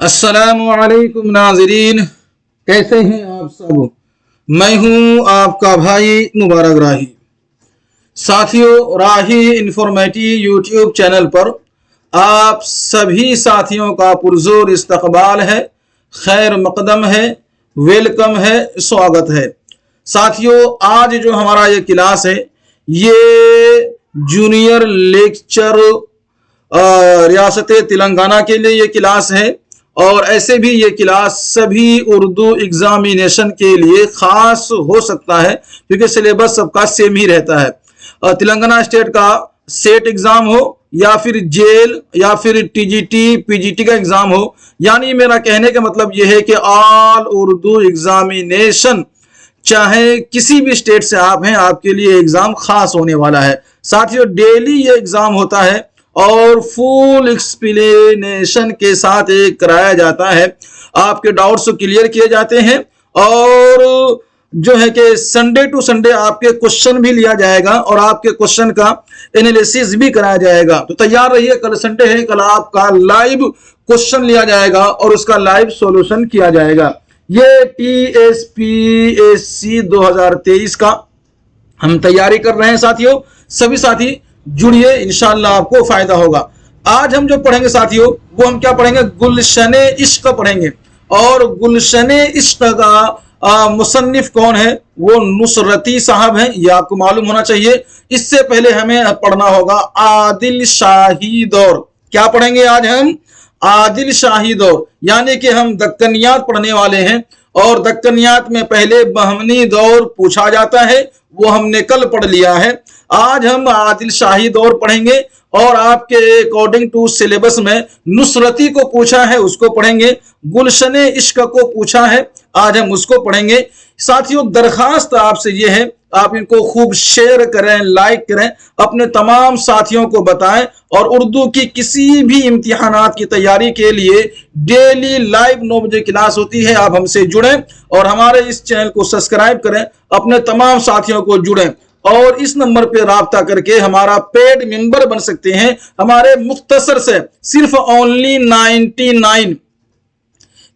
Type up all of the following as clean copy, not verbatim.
अस्सलामुअलैकुम नाज़रीन, कैसे हैं आप सब। मैं हूं आपका भाई मुबारक राही। साथियों, राही इन्फॉर्मेटिव यूट्यूब चैनल पर आप सभी साथियों का पुरजोर इस्तकबाल है, खैर मकदम है, वेलकम है, स्वागत है। साथियों, आज जो हमारा ये क्लास है ये जूनियर लेक्चर रियासत तेलंगाना के लिए ये क्लास है, और ऐसे भी ये क्लास सभी उर्दू एग्जामिनेशन के लिए खास हो सकता है क्योंकि सिलेबस सबका सेम ही रहता है। तेलंगाना स्टेट का सेट एग्जाम हो या फिर जेल या फिर टीजीटी पीजीटी का एग्जाम हो, यानी मेरा कहने का मतलब यह है कि ऑल उर्दू एग्जामिनेशन चाहे किसी भी स्टेट से आप हैं, आपके लिए एग्जाम खास होने वाला है। साथियों, डेली ये एग्जाम होता है और फुल एक्सप्लेनेशन के साथ एक कराया जाता है। आपके डाउट्स क्लियर किए जाते हैं और जो है कि संडे टू संडे आपके क्वेश्चन भी लिया जाएगा और आपके क्वेश्चन का एनालिसिस भी कराया जाएगा। तो तैयार रहिए, कल संडे है, कल आपका लाइव क्वेश्चन लिया जाएगा और उसका लाइव सॉल्यूशन किया जाएगा। ये टीएसपीएससी 2023 का हम तैयारी कर रहे हैं साथियों। सभी साथी जुड़िए, इंशाअल्लाह आपको फायदा होगा। आज हम जो पढ़ेंगे साथियों वो हम क्या पढ़ेंगे, गुलशने इश्क पढ़ेंगे। और गुलशने इश्क का मुसन्निफ कौन है, वो नुसरती साहब हैं, ये आपको मालूम होना चाहिए। इससे पहले हमें पढ़ना होगा आदिल शाही दौर। क्या पढ़ेंगे आज हम, आदिल शाही दौर, यानी कि हम दक्कनियात पढ़ने वाले हैं। और दक्कनियात में पहले बहमनी दौर पूछा जाता है, वो हमने कल पढ़ लिया है। आज हम आदिल शाही दौर पढ़ेंगे और आपके अकॉर्डिंग टू सिलेबस में नुसरती को पूछा है, उसको पढ़ेंगे। गुलशने इश्क को पूछा है, आज हम उसको पढ़ेंगे। साथियों, दरखास्त आपसे ये है, आप इनको खूब शेयर करें, लाइक करें, अपने तमाम साथियों को बताएं। और उर्दू की किसी भी इम्तिहानात की तैयारी के लिए डेली लाइव 9 बजे क्लास होती है, आप हमसे जुड़ें और हमारे इस चैनल को सब्सक्राइब करें, अपने तमाम साथियों को जुड़ें और इस नंबर पे राब्ता करके हमारा पेड मेंबर बन सकते हैं। हमारे मुख्तसर से सिर्फ ओनली 99,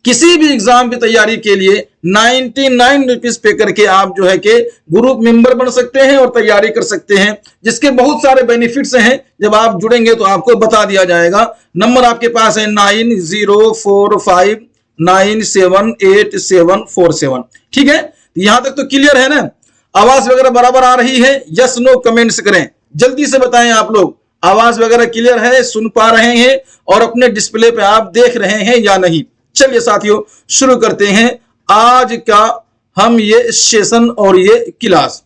किसी भी एग्जाम की तैयारी के लिए 99 रुपीज पे करके आप जो है कि ग्रुप मेंबर बन सकते हैं और तैयारी कर सकते हैं, जिसके बहुत सारे बेनिफिट्स हैं। जब आप जुड़ेंगे तो आपको बता दिया जाएगा। नंबर आपके पास है 9045978747। ठीक है, यहां तक तो क्लियर है ना। आवाज वगैरह बराबर आ रही है, यस नो कमेंट्स करें, जल्दी से बताएं आप लोग आवाज वगैरह क्लियर है, सुन पा रहे हैं और अपने डिस्प्ले पे आप देख रहे हैं या नहीं। चलिए साथियों, शुरू करते हैं आज का हम ये सेशन और ये क्लास।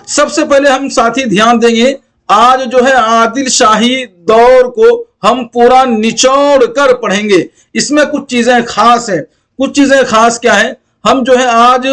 सबसे पहले हम साथी ध्यान देंगे, आज जो है आदिल शाही दौर को हम पूरा निचोड़ कर पढ़ेंगे। इसमें कुछ चीजें खास है। कुछ चीजें खास क्या है, हम जो है आज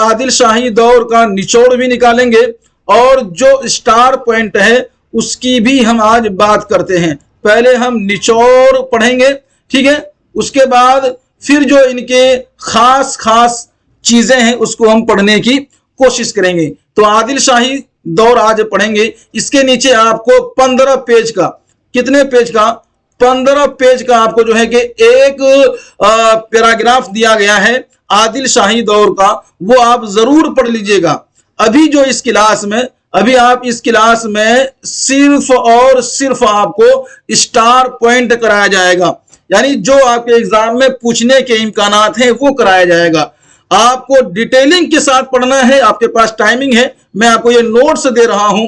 आदिल शाही दौर का निचोड़ भी निकालेंगे और जो स्टार पॉइंट है उसकी भी हम आज बात करते हैं। पहले हम निचोड़ पढ़ेंगे, ठीक है, उसके बाद फिर जो इनके खास खास चीजें हैं उसको हम पढ़ने की कोशिश करेंगे। तो आदिल शाही दौर आज पढ़ेंगे। इसके नीचे आपको 15 पेज का, कितने पेज का, 15 पेज का आपको जो है कि एक पैराग्राफ दिया गया है आदिल शाही दौर का, वो आप जरूर पढ़ लीजिएगा। अभी जो इस क्लास में, अभी आप इस क्लास में सिर्फ और सिर्फ आपको स्टार पॉइंट कराया जाएगा, यानी जो आपके एग्जाम में पूछने के इम्कानात हैं वो कराया जाएगा। आपको डिटेलिंग के साथ पढ़ना है, आपके पास टाइमिंग है। मैं आपको ये नोट्स दे रहा हूं,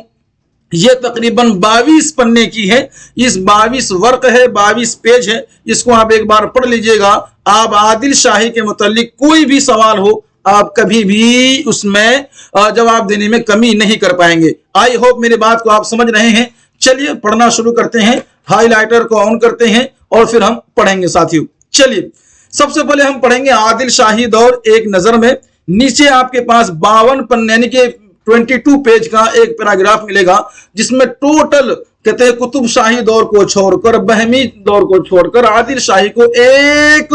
ये तकरीबन 22 पन्ने की है। इस 22 वर्क है, 22 पेज है, इसको आप एक बार पढ़ लीजिएगा। आप आदिल शाही के मुतालिक कोई भी सवाल हो, आप कभी भी उसमें जवाब देने में कमी नहीं कर पाएंगे। आई होप मेरी बात को आप समझ रहे हैं। चलिए पढ़ना शुरू करते हैं। हाइलाइटर को ऑन करते हैं और फिर हम पढ़ेंगे साथियों। चलिए, सबसे पहले हम पढ़ेंगे आदिल शाही दौर एक नजर में। नीचे आपके पास 52 पन्ने यानी कि 22 पेज का एक पैराग्राफ मिलेगा, जिसमें टोटल कहते हैं कुतुब शाही दौर को छोड़कर, बहमी दौर को छोड़कर आदिल शाही को एक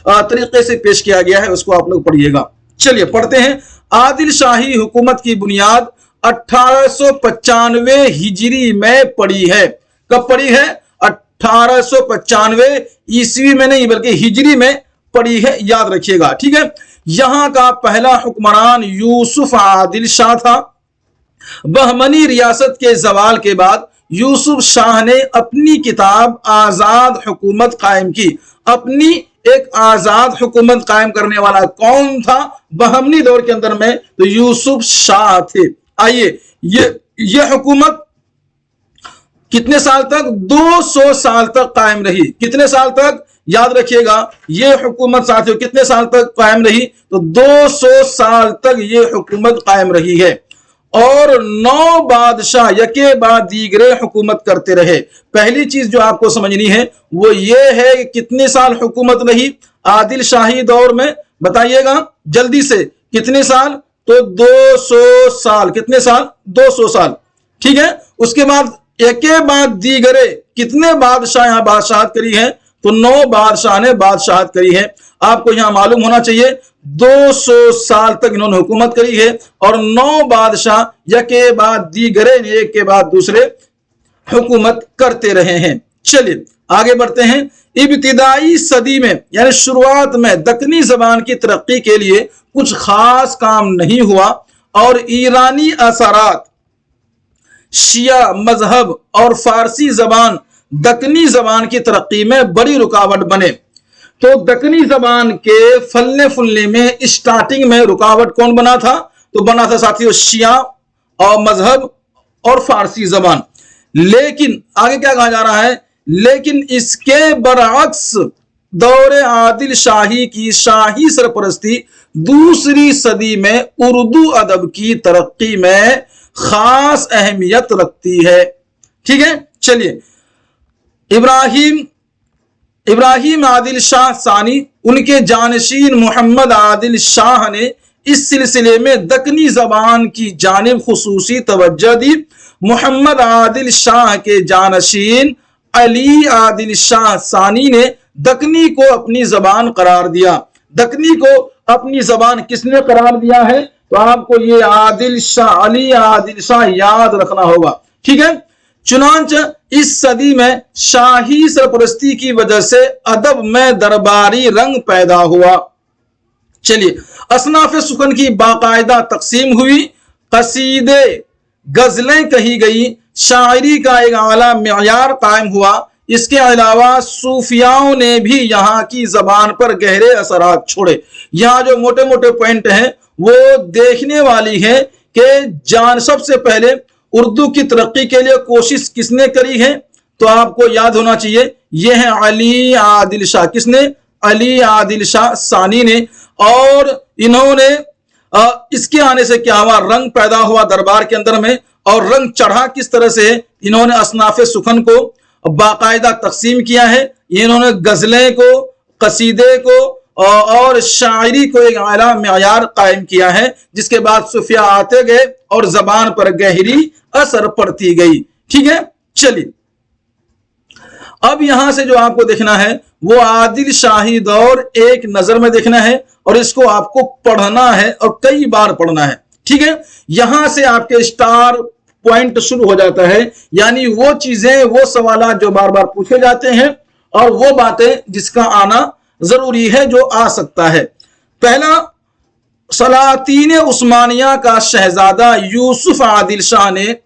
तरीके से पेश किया गया है। उसको आप लोग पढ़िएगा। चलिए पढ़ते हैं। आदिल शाही हुकूमत की बुनियाद 1895 हिजरी में पड़ी है। कब पड़ी है? 1895 ईस्वी में नहीं बल्कि हिजरी में पड़ी है, याद रखिएगा। ठीक है, यहां का पहला हुक्मरान यूसुफ आदिल शाह था। बहमनी रियासत के जवाल के बाद यूसुफ शाह ने अपनी किताब आजाद हुकूमत कायम की। अपनी एक आजाद हुकूमत कायम करने वाला कौन था बहमनी दौर के अंदर में? तो यूसुफ शाह थे। आइए, ये हुकूमत कितने साल तक? 200 साल तक कायम रही। कितने साल तक? याद रखिएगा, ये हुकूमत साथियों कितने साल तक कायम रही? तो 200 साल तक ये हुकूमत कायम रही है। और 9 बादशाह यके बाद दीगरे हुकूमत करते रहे। पहली चीज जो आपको समझनी है वो ये है कि कितने साल हुकूमत रही आदिल शाही दौर में? बताइएगा जल्दी से, कितने साल? तो 200 साल। कितने साल? 200 साल। ठीक है, उसके बाद एके बाद दीगरे कितने बादशाह यहां बादशाहत करी है? तो 9 बादशाह ने बादशाहत करी है। आपको यहां मालूम होना चाहिए 200 साल तक इन्होंने हुकूमत करी है और 9 बादशाह यके बाद दीगरे एक के बाद दूसरे हुकूमत करते रहे हैं। चलिए आगे बढ़ते हैं। इब्तिदाई सदी में यानी शुरुआत में दक्कनी जबान की तरक्की के लिए कुछ खास काम नहीं हुआ और ईरानी असरात, शिया मजहब और फारसी जबान दक्कनी जबान की तरक्की में बड़ी रुकावट बने। तो दक्कनी जबान के फलने फूलने में स्टार्टिंग में रुकावट कौन बना था? तो बना था साथियों शिया और मजहब और फारसी जबान। लेकिन आगे क्या कहा जा रहा है? लेकिन इसके बरअक्स दौरे आदिल शाही की शाही सरपरस्ती दूसरी सदी में उर्दू अदब की तरक्की में खास अहमियत रखती है। ठीक है, चलिए इब्राहिम आदिल शाह सानी, उनके जानशीन मोहम्मद आदिल शाह ने इस सिलसिले में दक्कनी जबान की जानिब खुसूसी तवज्जो दी। मोहम्मद आदिल शाह के जानशीन अली आदिल शाह सानी ने दक्कनी को अपनी जबान करार दिया। दक्कनी को अपनी जबान किसने करार दिया है? तो आपको ये आदिल शाह, अली आदिल शाह याद रखना होगा। ठीक है, चुनांचे इस सदी में शाही सरपरस्ती की वजह से अदब में दरबारी रंग पैदा हुआ। चलिए, असनाफ सुखन की बाकायदा तकसीम हुई, कसीदे गजलें कही गई, शायरी का एक आला मेयार कायम हुआ। इसके अलावा सूफियाओं ने भी यहाँ की जबान पर गहरे असरात छोड़े। यहाँ जो मोटे मोटे पॉइंट हैं वो देखने वाली है कि सबसे पहले उर्दू की तरक्की के लिए कोशिश किसने करी है? तो आपको याद होना चाहिए ये है अली आदिल शाह। किसने? अली आदिल शाह सानी ने। और इन्होंने इसके आने से क्या हुआ? रंग पैदा हुआ दरबार के अंदर में। और रंग चढ़ा किस तरह से? इन्होंने असनाफ सुखन को बाकायदा तकसीम किया है। इन्होंने गजलें को, कसीदे को और शायरी को एक आला मेयार कायम किया है, जिसके बाद सूफिया आते गए और जबान पर गहरी असर पड़ती गई। ठीक है, चलिए अब यहां से जो आपको देखना है वो आदिल शाही दौर एक नजर में देखना है और इसको आपको पढ़ना है और कई बार पढ़ना है। ठीक है, यहां से आपके स्टार पॉइंट शुरू हो जाता है, यानी वो चीजें, वो सवाल जो बार बार पूछे जाते हैं और वो बातें जिसका आना जरूरी है, जो आ सकता है। पहला, सलातीन उस्मानिया का शहजादा यूसुफ आदिल शाह ने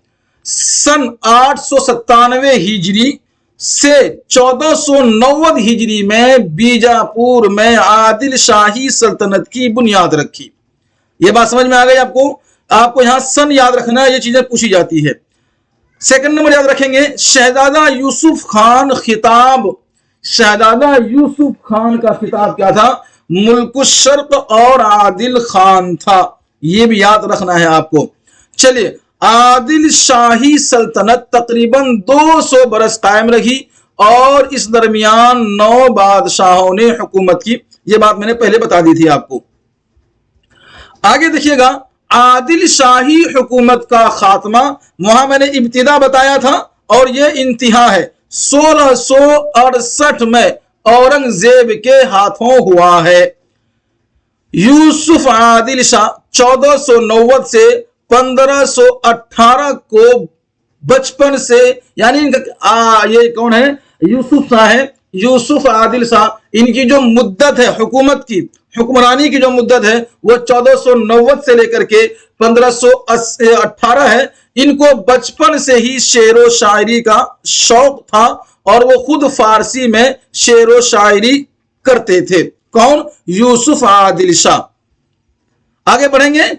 सन 897 हिजरी से 1490 हिजरी में बीजापुर में आदिल शाही सल्तनत की बुनियाद रखी। ये बात समझ में आ गई आपको? आपको यहां सन याद रखना है, ये चीजें पूछी जाती है। सेकंड नंबर याद रखेंगे, शहजादा यूसुफ खान खिताब। शहजादा यूसुफ खान का खिताब क्या था? मुल्क शर्क और आदिल खान था। ये भी याद रखना है आपको। चलिए, आदिल शाही सल्तनत तकरीबन 200 बरस कायम रही और इस दरमियान 9 बादशाहों ने हुकूमत की। ये बात मैंने पहले बता दी थी आपको। आगे देखिएगा, आदिल शाही हुकूमत का खात्मा, वहां मैंने इब्तिदा बताया था और यह इंतहा है 1668 में औरंगजेब के हाथों हुआ है। यूसुफ आदिल शाह 1490 से 1518 को बचपन से, यानी ये कौन है, यूसुफ शाह है, यूसुफ आदिल शाह। इनकी जो मुद्दत है हुकूमत की, हुक्मरानी की जो मुद्दत है वो 1490 से लेकर के 1518 है। इनको बचपन से ही शेर व शायरी का शौक था और वो खुद फारसी में शेर व शायरी करते थे। कौन? यूसुफ आदिल शाह। आगे बढ़ेंगे,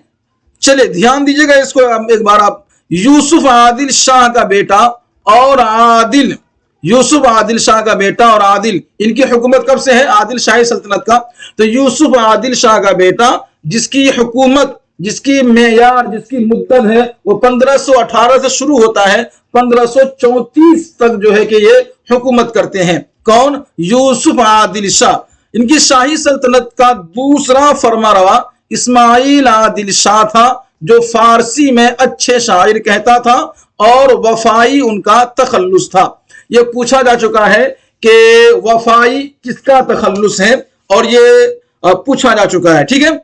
चलिए ध्यान दीजिएगा इसको एक बार आप। यूसुफ आदिल शाह का बेटा और आदिल, यूसुफ आदिल शाह का बेटा और आदिल, इनकी हुकूमत कब से है? आदिल शाही सल्तनत का। तो यूसुफ आदिल शाह का बेटा, जिसकी हुकूमत, जिसकी मेयार, जिसकी मुद्दत है वो 1518 से शुरू होता है, 1534 तक जो है कि ये हुकूमत करते हैं। कौन? यूसुफ आदिल शाह। इनकी शाही सल्तनत का दूसरा फरमारवा इस्माइल आदिल शाह था, जो फारसी में अच्छे शायर कहता था और वफाई उनका तखल्लुस था। ये पूछा जा चुका है कि वफाई किसका तखल्लुस है, और ये पूछा जा चुका है। ठीक है,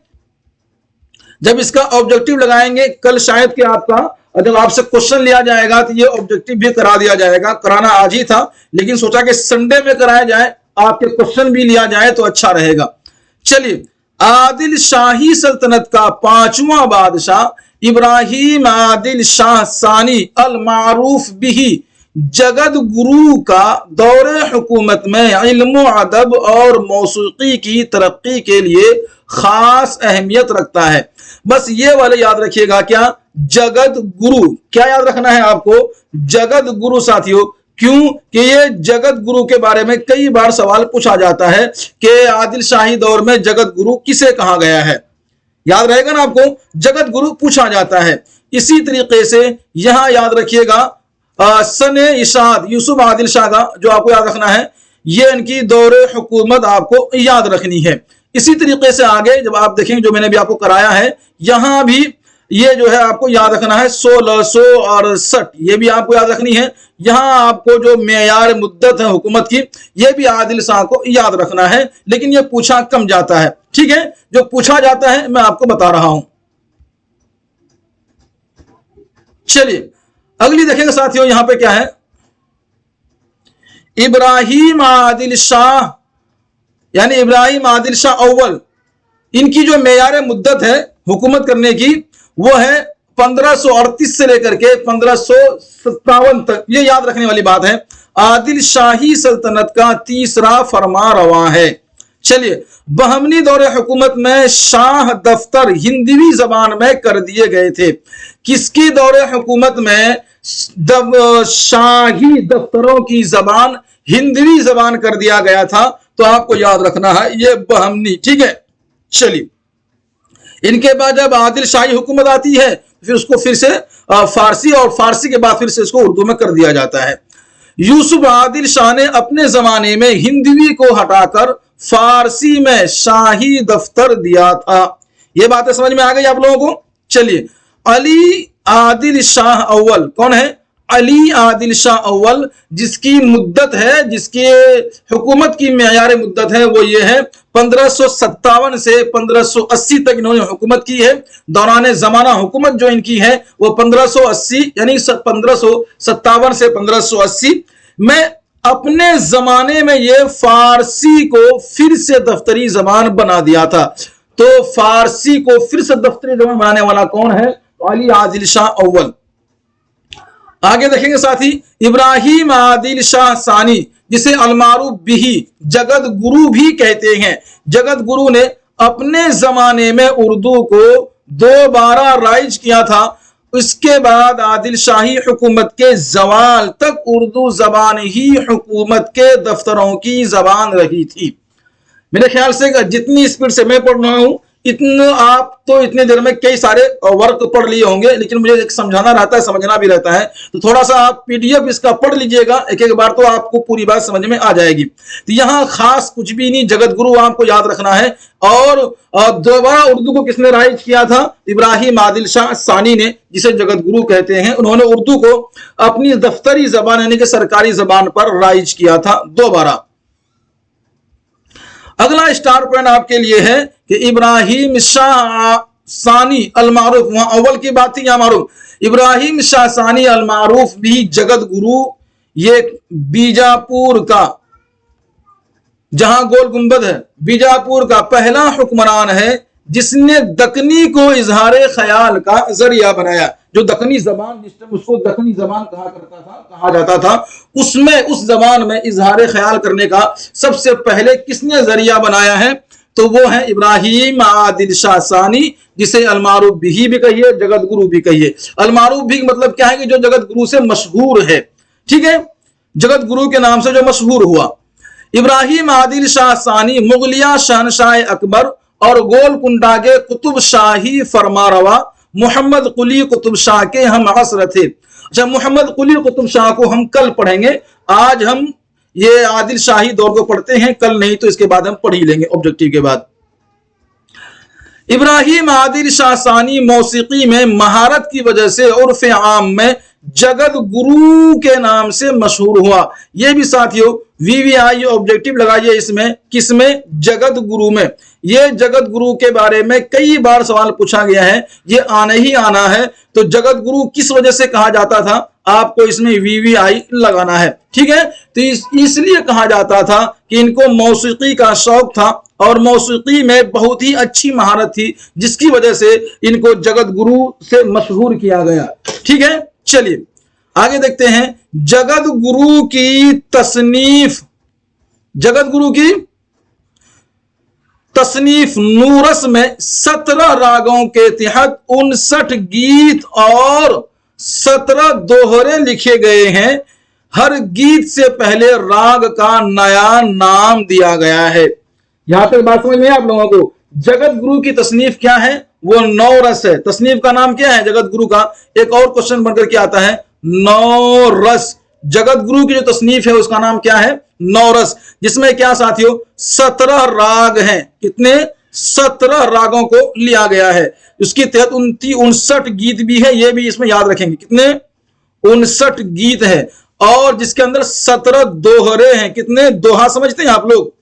जब इसका ऑब्जेक्टिव लगाएंगे कल शायद कि आपका जब आपसे क्वेश्चन लिया जाएगा तो ये ऑब्जेक्टिव भी करा दिया जाएगा। कराना आज ही था लेकिन सोचा कि संडे में कराया जाए, आपके क्वेश्चन भी लिया जाए तो अच्छा रहेगा। चलिए, आदिल शाही सल्तनत का पांचवा बादशाह इब्राहिम आदिल शाह सानी अल मारूफ बिही जगत गुरु का दौरे हुकूमत में इल्म अदब और मौसीकी की तरक्की के लिए खास अहमियत रखता है। बस ये वाले याद रखिएगा, क्या? जगत गुरु। क्या याद रखना है आपको? जगत गुरु साथियों। क्यों कि ये जगत गुरु के बारे में कई बार सवाल पूछा जाता है कि आदिल शाही दौर में जगत गुरु किसे कहा गया है। याद रहेगा ना आपको, जगत गुरु पूछा जाता है। इसी तरीके से यहां याद रखिएगा सने इशाद यूसुफ आदिल शाह का जो आपको याद रखना है, ये इनकी दौरे हुकूमत आपको याद रखनी है। इसी तरीके से आगे जब आप देखेंगे जो मैंने भी आपको कराया है, यहां भी ये जो है आपको याद रखना है 1668, ये भी आपको याद रखनी है। यहां आपको जो मेयार मुद्दत है हुकूमत की, ये भी आदिल शाह को याद रखना है, लेकिन ये पूछा कम जाता है। ठीक है, जो पूछा जाता है मैं आपको बता रहा हूं। चलिए अगली देखेंगे साथियों, यहां पे क्या है? इब्राहिम आदिल शाह, यानी इब्राहिम आदिल शाह अव्वल, इनकी जो मेयार मुद्दत है हुकूमत करने की वो है 1538 से लेकर के 1557 तक। ये याद रखने वाली बात है। आदिल शाही सल्तनत का तीसरा फरमारवा है। चलिए, बहमनी दौरे हुकूमत में शाह दफ्तर हिंदवी जबान में कर दिए गए थे। किसकी दौरे हुकूमत में शाही दफ्तरों की जबान हिंदवी जबान कर दिया गया था? तो आपको याद रखना है ये बहमनी। ठीक है, चलिए इनके बाद जब आदिल शाही हुकूमत आती है फिर उसको फिर से फारसी, और फारसी के बाद फिर से इसको उर्दू में कर दिया जाता है। यूसुफ आदिल शाह ने अपने जमाने में हिंदवी को हटाकर फारसी में शाही दफ्तर दिया था। ये बातें समझ में आ गई आप लोगों को? चलिए, अली आदिल शाह अव्वल कौन है? अली आदिल शाह अव्वल, जिसकी मुद्दत है, जिसकी हुकूमत की मेयार मुद्दत है वो ये है 1557 से 1580 तक इन्होंने हुकूमत की है। दौरान जमाना हुकूमत जो इनकी है वो 1580 यानी 1557 से 1580 में अपने जमाने में ये फारसी को फिर से दफ्तरी जबान बना दिया था। तो फारसी को फिर से दफ्तरी जबान बनाने वाला कौन है? अली आदिल शाह अव्वल। आगे देखेंगे साथी, इब्राहिम आदिल शाह सानी, जिसे अलमारूफ बिही जगत गुरु भी कहते हैं। जगत गुरु ने अपने जमाने में उर्दू को दोबारा राइज किया था। इसके बाद आदिल शाही हुकूमत के जवाल तक उर्दू जबान ही हुकूमत के दफ्तरों की जबान रही थी। मेरे ख्याल से जितनी स्पीड से मैं पढ़ रहा हूं इतना आप तो इतने देर में कई सारे वर्क पढ़ लिए होंगे, लेकिन मुझे एक समझाना रहता है, समझना भी रहता है, तो थोड़ा सा आप पीडीएफ इसका पढ़ लीजिएगा एक एक बार, तो आपको पूरी बात समझ में आ जाएगी। तो यहाँ खास कुछ भी नहीं, जगत गुरु आपको याद रखना है। और दोबारा उर्दू को किसने राइज किया था? इब्राहिम आदिल शाह सानी ने, जिसे जगत गुरु कहते हैं। उन्होंने उर्दू को अपनी दफ्तरी जबान यानी कि सरकारी जबान पर राइज किया था दोबारा। अगला स्टार पॉइंट आपके लिए है कि इब्राहिम शाह सानी अल मारूफ, वहां अव्वल की बात थी, यहाँ मारूफ। इब्राहिम शाह सानी अल मारूफ भी जगत गुरु, ये बीजापुर का, जहां गोल गुंबद है, बीजापुर का पहला हुक्मरान है जिसने दक्कनी को इजहार ख्याल का जरिया बनाया। जो दक्कनी जबान, जिस टाइम उसको दक्कनी जबान कहा जाता था, उसमें, उस जबान में इजहार ख्याल करने का सबसे पहले किसने जरिया बनाया है? तो वो है इब्राहिम आदिल शाह सानी, जिसे अलमारूफ बिही भी कहिए, जगत गुरु भी कहिए। अलमारूफ भी मतलब क्या है कि जो जगत गुरु से मशहूर है, ठीक है, जगत गुरु के नाम से जो मशहूर हुआ। इब्राहिम आदिल शाह सानी मुगलिया शहनशाह अकबर और गोलकुंडा के कुतुब शाही फरमारवा मोहम्मद कुली कुतुब शाह के हम असर थे। अच्छा, मोहम्मद कुली कुतुब शाह को हम कल पढ़ेंगे, आज हम ये आदिल शाही दौर को पढ़ते हैं, कल नहीं तो इसके बाद हम पढ़ ही लेंगे ऑब्जेक्टिव के बाद। इब्राहिम आदिल शाह सानी मौसीकी में महारत की वजह से उर्फ आम में जगत गुरु के नाम से मशहूर हुआ। यह भी साथियों वीवीआई ऑब्जेक्टिव लगाइए इसमें, किसमें? जगत गुरु में। ये जगत गुरु के बारे में कई बार सवाल पूछा गया है, ये आने ही आना है। तो जगत गुरु किस वजह से कहा जाता था, आपको इसमें वीवीआई लगाना है, ठीक है। तो इसलिए कहा जाता था कि इनको मौसीकी का शौक था और मौसीकी में बहुत ही अच्छी महारत थी, जिसकी वजह से इनको जगत गुरु से मशहूर किया गया, ठीक है। चलिए आगे देखते हैं। जगत गुरु की तसनीफ, जगत गुरु की तसनीफ नूरस में 17 रागों के तहत 59 गीत और 17 दोहरे लिखे गए हैं। हर गीत से पहले राग का नया नाम दिया गया है। यहां तक बात समझ में आप लोगों को? जगत गुरु की तसनीफ क्या है? वो 9 रस है। तसनीफ का नाम क्या है जगत गुरु का? एक और क्वेश्चन बनकर के आता है, 9 रस। जगत गुरु की जो तसनीफ है उसका नाम क्या है? 9 रस, जिसमें क्या साथियों 17 राग हैं। कितने? 17 रागों को लिया गया है। उसके तहत 59 गीत भी है, ये भी इसमें याद रखेंगे। कितने? 59 गीत है और जिसके अंदर 17 दोहरे हैं। कितने? दोहा समझते हैं आप लोग?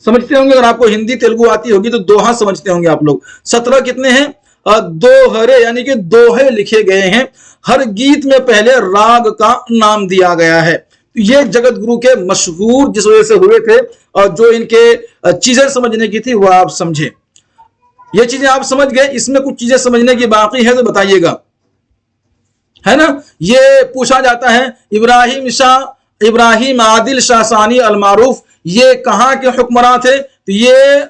समझते होंगे, अगर आपको हिंदी तेलुगु आती होगी तो दोहा समझते होंगे आप लोग। 17 कितने हैं? दोहरे, यानी कि दोहे लिखे गए हैं। हर गीत में पहले राग का नाम दिया गया है। ये जगत गुरु के मशहूर जिस वजह से हुए थे और जो इनके चीजें समझने की थी वो आप समझे। ये चीजें आप समझ गए, इसमें कुछ चीजें समझने की बाकी है तो बताइएगा, है ना। ये पूछा जाता है इब्राहिम आदिल शाह सानी अल मारूफ ये कहां के हुक्मरान थे? तो ये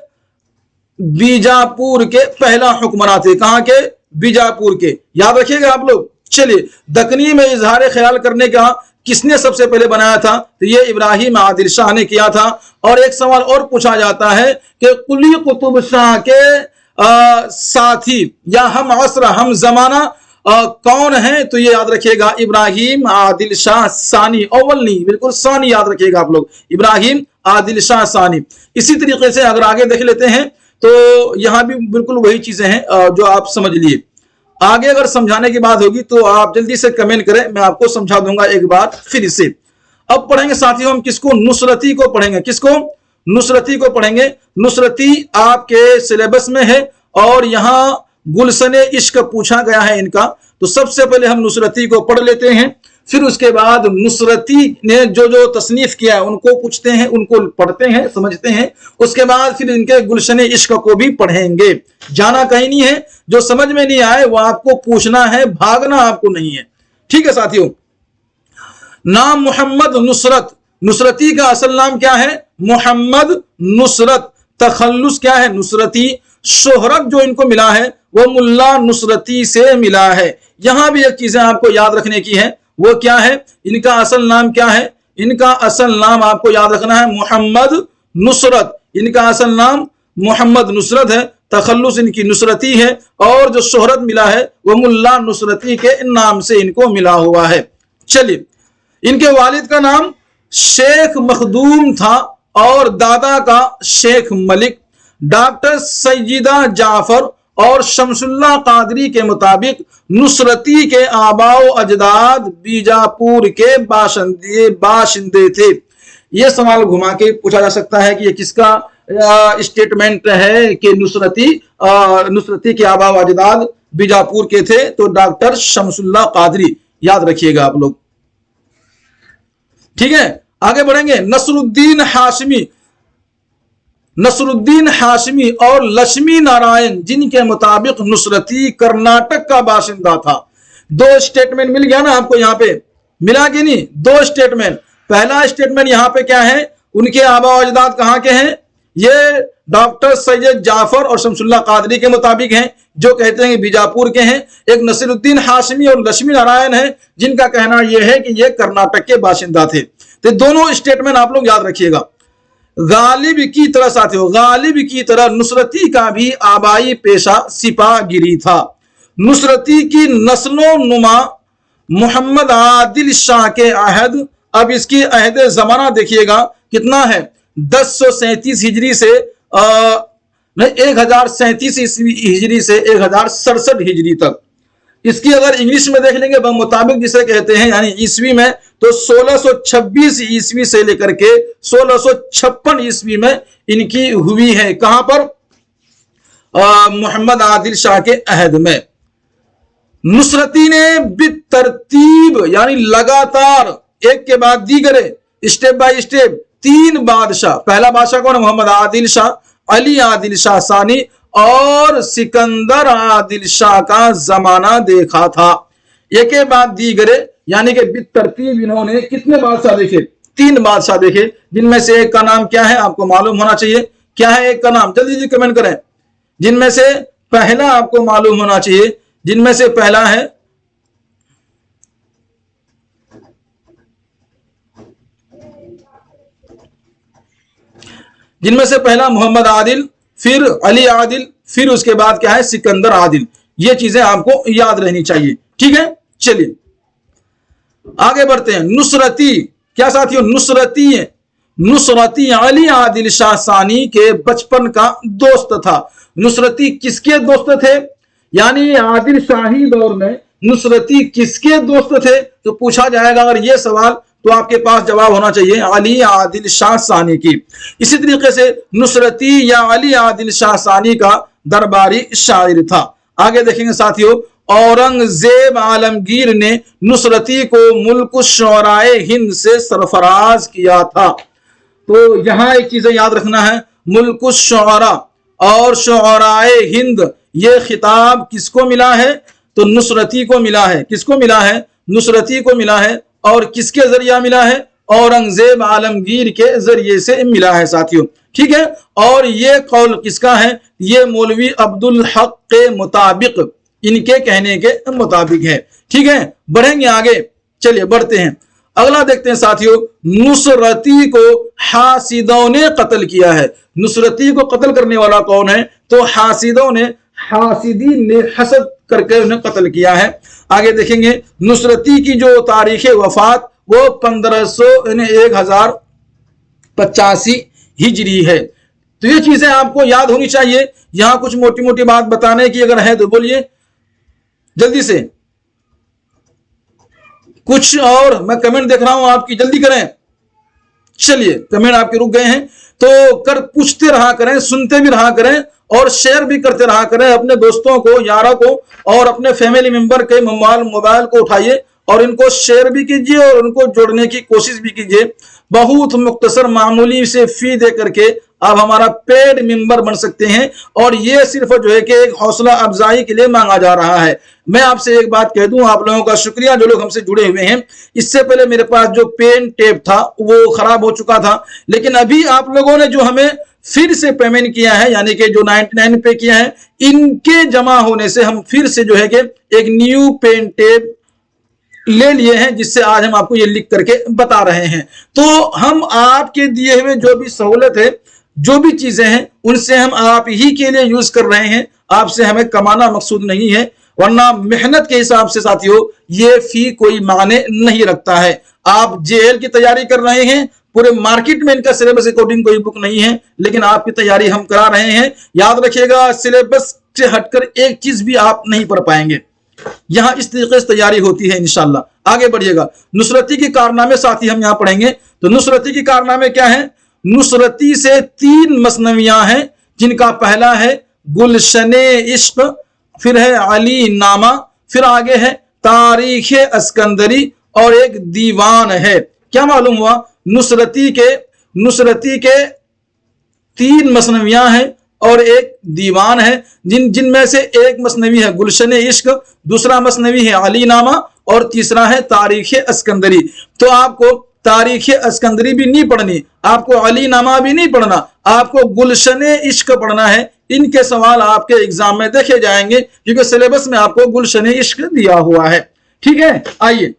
बीजापुर के पहला हुक्मरान थे। कहां के? बीजापुर के, याद रखिएगा आप लोग। चलिए, दक्कनी में इजहार ख्याल करने का किसने सबसे पहले बनाया था? तो ये इब्राहिम आदिल शाह ने किया था। और एक सवाल और पूछा जाता है कि कुली कुतुब शाह के साथी या हम असर हम जमाना कौन है? तो ये याद रखिएगा इब्राहिम आदिल शाह सानी, अव्वल नहीं, बिल्कुल सानी याद रखिएगा आप लोग, इब्राहिम आदिल शाह सानी। इसी तरीके से अगर आगे देख लेते हैं तो यहां भी बिल्कुल वही चीजें हैं जो आप समझ लिए। आगे अगर समझाने की बात होगी तो आप जल्दी से कमेंट करें, मैं आपको समझा दूंगा एक बार फिर से। अब पढ़ेंगे साथियों हम किसको? नुसरती को पढ़ेंगे। किसको? नुसरती को पढ़ेंगे। नुसरती आपके सिलेबस में है और यहां गुलशन इश्क पूछा गया है इनका। तो सबसे पहले हम नुसरती को पढ़ लेते हैं, फिर उसके बाद नुसरती ने जो जो तसनीफ किया है उनको पूछते हैं, उनको पढ़ते हैं, समझते हैं। उसके बाद फिर इनके गुलशन इश्क को भी पढ़ेंगे। जाना कहीं नहीं है, जो समझ में नहीं आए वो आपको पूछना है, भागना आपको नहीं है, ठीक है साथियों। नाम मोहम्मद नुसरत, नुसरती का असल नाम क्या है? मोहम्मद नुसरत। तखल्लुस क्या है? नुसरती। शोहरत जो इनको मिला है वो मुल्ला नुसरती से मिला है। यहां भी एक चीजें आपको याद रखने की है, वो क्या है? इनका असल नाम क्या है? इनका असल नाम आपको याद रखना है मोहम्मद नुसरत। इनका असल नाम मोहम्मद नुसरत है, तखल्लुस इनकी नुसरती है और जो शोहरत मिला है वो मुल्ला नुसरती के नाम से इनको मिला हुआ है। चलिए, इनके वालिद का नाम शेख मखदूम था और दादा का शेख मलिक। डॉक्टर सैयदा जाफर और शमसुल्लाह कादरी के मुताबिक नुसरती के आबाओ अजदाद बीजापुर के बाशिंदे थे। यह सवाल घुमा के पूछा जा सकता है कि ये किसका स्टेटमेंट है कि नुसरती के आबा व अजदाद बीजापुर के थे, तो डॉक्टर शमसुल्लाह कादरी, याद रखिएगा आप लोग। ठीक है, आगे बढ़ेंगे। नसरुद्दीन हाशमी और लक्ष्मी नारायण, जिनके मुताबिक नुसरती कर्नाटक का बाशिंदा था। दो स्टेटमेंट मिल गया ना आपको, यहां पे मिला कि नहीं? दो स्टेटमेंट। पहला स्टेटमेंट यहां पे क्या है, उनके आबा अजदाद कहां के हैं, ये डॉक्टर सैयद जाफर और शमसुल्लाह कादरी के मुताबिक हैं, जो कहते हैं कि बीजापुर के हैं। एक नसीरुद्दीन हाशमी और लक्ष्मी नारायण है, जिनका कहना यह है कि ये कर्नाटक के बाशिंदा थे। तो दोनों स्टेटमेंट आप लोग याद रखिएगा। गालिब की तरह साथियों, गालिब की तरह नुसरती का भी आबाई पेशा सिपाहगिरी था। नुसरती की नस्लों नुमा मोहम्मद आदिल शाह के अहद, अब इसकी अहद जमाना देखिएगा कितना है, 1037 हिजरी से 1037 हिजरी से 1067 हिजरी तक। इसकी अगर इंग्लिश में देख लेंगे मुताबिक जिसे कहते हैं यानी ईस्वी में, तो 1626 ईस्वी से लेकर के 1656 ईस्वी में इनकी हुई है। कहां पर? मोहम्मद आदिल शाह के अहद में। नुसरती ने बितरतीब यानी लगातार एक के बाद दीगरे स्टेप बाय स्टेप 3 बादशाह, पहला बादशाह कौन है? मोहम्मद आदिल शाह, अली आदिल शाह सानी और सिकंदर आदिल शाह का जमाना देखा था। एक के बाद दीगरे यानी कि बितरतीब इन्होंने कितने बादशाह देखे? 3 बादशाह देखे, जिनमें से एक का नाम क्या है आपको मालूम होना चाहिए। क्या है एक का नाम? जल्दी जल्दी कमेंट करें। जिनमें से पहला आपको मालूम होना चाहिए, जिनमें से पहला है मोहम्मद आदिल, फिर अली आदिल, फिर उसके बाद क्या है? सिकंदर आदिल। ये चीजें आपको याद रहनी चाहिए। ठीक है, चलिए आगे बढ़ते हैं। नुसरती क्या साथियों? नुसरती अली आदिल शाह सानी के बचपन का दोस्त था। नुसरती किसके दोस्त थे? यानी आदिल शाही दौर में नुसरती किसके दोस्त थे? तो पूछा जाएगा अगर ये सवाल, तो आपके पास जवाब होना चाहिए अली आदिल शाह सानी की। इसी तरीके से नुसरती या अली आदिल शाह सानी का दरबारी शायर था। आगे देखेंगे साथियों, औरंगजेब आलमगीर ने नुसरती को मुल्क शुअराए हिंद से सरफराज किया था। तो यहां एक चीज याद रखना है, मुल्क शुअरा और शुअराए हिंद, ये खिताब किसको मिला है? तो नुसरती को मिला है। किसको मिला है? नुसरती को मिला है। और किसके जरिया मिला है? औरंगजेब आलमगीर के जरिए से मिला है साथियों। ठीक है, और ये कौल किसका है? ये मौलवी अब्दुल हक के मुताबिक, इनके कहने के मुताबिक है। ठीक है, बढ़ेंगे आगे, चलिए बढ़ते हैं। अगला देखते हैं साथियों, नुसरती को हासिदों ने कत्ल किया है। नुसरती को कत्ल करने वाला कौन है? तो हासिदों ने, हासिदीन ने हसद करके उन्हें कत्ल किया है। आगे देखेंगे, नुसरती की जो तारीख वफात वो 1085 हिजरी है। तो ये चीजें आपको याद होनी चाहिए। यहां कुछ मोटी मोटी बात बताने की अगर है तो बोलिए जल्दी से। कुछ और मैं कमेंट देख रहा हूं आपकी, जल्दी करें। चलिए, कमेंट आपके रुक गए हैं तो कर पूछते रहा करें, सुनते भी रहा करें और शेयर भी करते रहा करें अपने दोस्तों को, यारों को, और अपने फैमिली मेंबर के मोबाइल को उठाइए और इनको शेयर भी कीजिए और उनको जोड़ने की कोशिश भी कीजिए। बहुत मुख्तसर मामूली से फी दे करके आप हमारा पेड मेंबर बन सकते हैं और ये सिर्फ जो है कि एक हौसला अफजाई के लिए मांगा जा रहा है। मैं आपसे एक बात कह दूं, आप लोगों का शुक्रिया जो लोग हमसे जुड़े हुए हैं। इससे पहले मेरे पास जो पेन टेप था वो खराब हो चुका था, लेकिन अभी आप लोगों ने जो हमें फिर से पेमेंट किया है, यानी कि जो 99 पे किया है, इनके जमा होने से हम फिर से जो है कि एक न्यू पेन टेप ले लिए हैं, जिससे आज हम आपको ये लिख करके बता रहे हैं। तो हम आपके दिए हुए जो भी सहूलत है, जो भी चीजें हैं, उनसे हम आप ही के लिए यूज कर रहे हैं। आपसे हमें कमाना मकसूद नहीं है, वरना मेहनत के हिसाब से साथियों ये फी कोई माने नहीं रखता है। आप जेएल की तैयारी कर रहे हैं, पूरे मार्केट में इनका सिलेबस अकॉर्डिंग कोई बुक नहीं है, लेकिन आपकी तैयारी हम करा रहे हैं। याद रखिएगा, सिलेबस से हटकर एक चीज भी आप नहीं पढ़ पाएंगे। यहां इस तरीके से तैयारी होती है इंशाल्लाह। आगे बढ़िएगा, नुसरती के कारनामे साथी हम यहां पढ़ेंगे। तो नुसरती के कारनामे क्या है? नुसरती से 3 मसनवियां हैं, जिनका पहला है गुलशने इश्क, फिर है अली नामा, फिर आगे है तारीख अस्कंदरी और एक दीवान है। क्या मालूम हुआ? नुसरती के 3 मसनवियां हैं और एक दीवान है, जिनमें से एक मसनवी है गुलशन इश्क, दूसरा मसनवी है अली नामा और तीसरा है तारीख अस्कंदरी। तो आपको तारीख अस्कंदरी भी नहीं पढ़नी, आपको अली नामा भी नहीं पढ़ना, आपको गुलशन इश्क पढ़ना है। इनके सवाल आपके एग्जाम में देखे जाएंगे क्योंकि सिलेबस में आपको गुलशन इश्क दिया हुआ है। ठीक है, आइए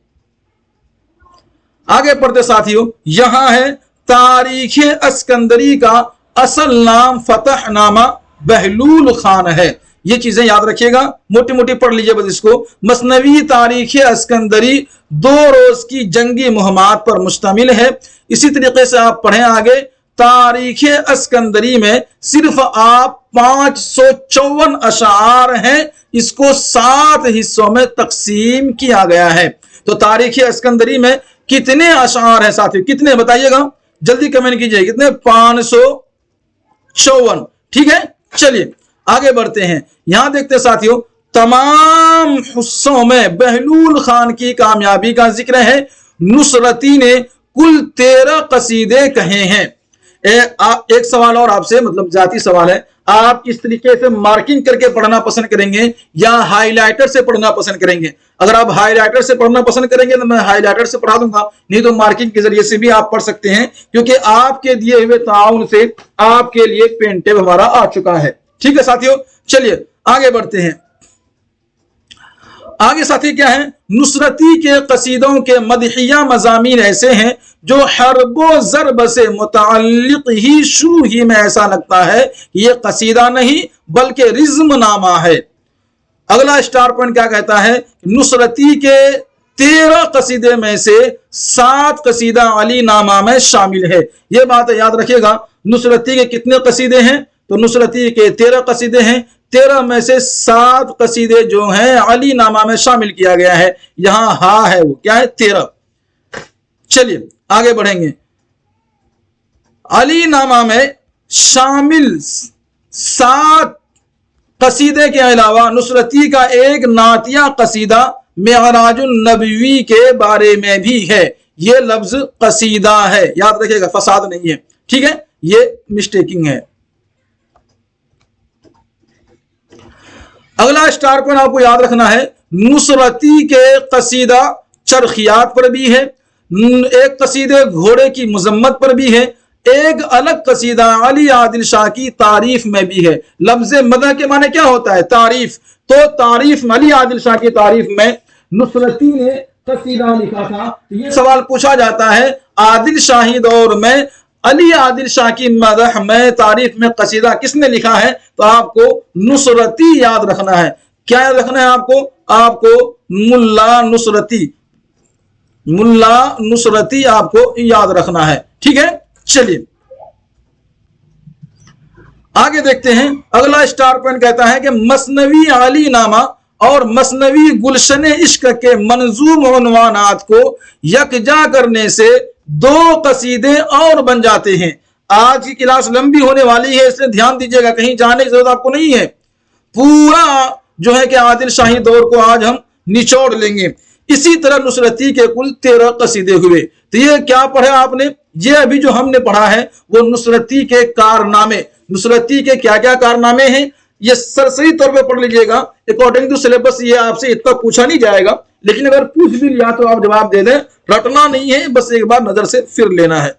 आगे पढ़ते साथियों। यहां है तारीख अस्कंदरी का असल नाम फतहनामा बहलूल खान है। ये चीजें याद रखिएगा, मोटी मोटी पढ़ लीजिए बस इसको। मसनवी तारीख अस्कंदरी 2 रोज की जंगी मुहिमात पर मुश्तमिल है। इसी तरीके से आप पढ़ें आगे, तारीख अस्कंदरी में सिर्फ आप 554 अशार हैं, इसको 7 हिस्सों में तकसीम किया गया है। तो तारीख अस्कंदरी में कितने अशार हैं साथियों? कितने बताइएगा, जल्दी कमेंट कीजिए। कितने? 554। ठीक है, चलिए आगे बढ़ते हैं। यहां देखते साथियों, तमाम हिस्सों में बहलूल खान की कामयाबी का जिक्र है। नुसरती ने कुल 13 कसीदे कहे हैं। एक सवाल और आपसे, मतलब जाती सवाल है, आप इस तरीके से मार्किंग करके पढ़ना पसंद करेंगे या हाईलाइटर से पढ़ना पसंद करेंगे? अगर आप हाईलाइटर से पढ़ना पसंद करेंगे तो मैं हाईलाइटर से पढ़ा दूंगा, नहीं तो मार्किंग के जरिए से भी आप पढ़ सकते हैं, क्योंकि आपके दिए हुए ताउन से आपके लिए पेन टेप हमारा आ चुका है। ठीक है साथियों, चलिए आगे बढ़ते हैं। आगे साथी क्या है? नुसरती के कसीदों के मदहिया मजामीन ऐसे हैं जो हरबो ज़रब से मुताल्लिक ही शुरू ही में ऐसा लगता है ये कसीदा नहीं बल्कि रिज्म नामा है। अगला स्टार पॉइंट क्या कहता है? नुसरती के 13 कसीदे में से 7 कसीदा अली नामा में शामिल है। यह बात याद रखिएगा। नुसरती के कितने कसीदे हैं? तो नुसरती के 13 कसीदे हैं। 13 में से 7 कसीदे जो हैं अली नामा में शामिल किया गया है। यहां हा है, वो क्या है? 13। चलिए आगे बढ़ेंगे। अली नामा में शामिल 7 कसीदे के अलावा नुसरती का एक नातिया कसीदा मेअराजुन नबवी के बारे में भी है। ये लफ्ज कसीदा है, याद रखिएगा, फसाद नहीं है। ठीक है, ये मिस्टेकिंग है। अगला स्टार पॉइंट आपको याद रखना है, नुसरती के कसीदा चरखियात पर भी है, एक कसीदे घोड़े की मुजम्मत पर भी है, एक अलग कसीदा अली आदिल शाह की तारीफ में भी है। लफ्ज मदह के माने क्या होता है? तारीफ। तो तारीफ में, अली आदिल शाह की तारीफ में नुसरती ने कसीदा लिखा था। ये सवाल पूछा जाता है, आदिल शाही दौर में अली आदिल शाह की मदह में तारीफ में कसीदा किसने लिखा है? तो आपको नुसरती याद रखना है। क्या याद रखना है आपको? आपको मुल्ला नुसरती आपको याद रखना है। ठीक है, चलिए आगे देखते हैं। अगला स्टार पॉइंट कहता है कि मसनवी अली नामा और मसनवी गुलशन इश्क के मंजूम उन्वानात को यकजा करने से 2 कसीदे और बन जाते हैं। आज की क्लास लंबी होने वाली है, इसलिए ध्यान दीजिएगा, कहीं जाने की जरूरत आपको नहीं है। पूरा जो है कि आदिल शाही दौर को आज हम निचोड़ लेंगे। इसी तरह नुसरती के कुल 13 कसीदे हुए। तो ये क्या पढ़ा आपने? ये अभी जो हमने पढ़ा है वो नुसरती के कारनामे, नुसरती के क्या क्या कारनामे हैं, ये सरसरी तौर पे पढ़ लीजिएगा। अकॉर्डिंग टू सिलेबस ये आपसे इतना पूछा नहीं जाएगा, लेकिन अगर पूछ भी लिया तो आप जवाब दे दें, रटना नहीं है, बस एक बार नजर से फिर लेना है।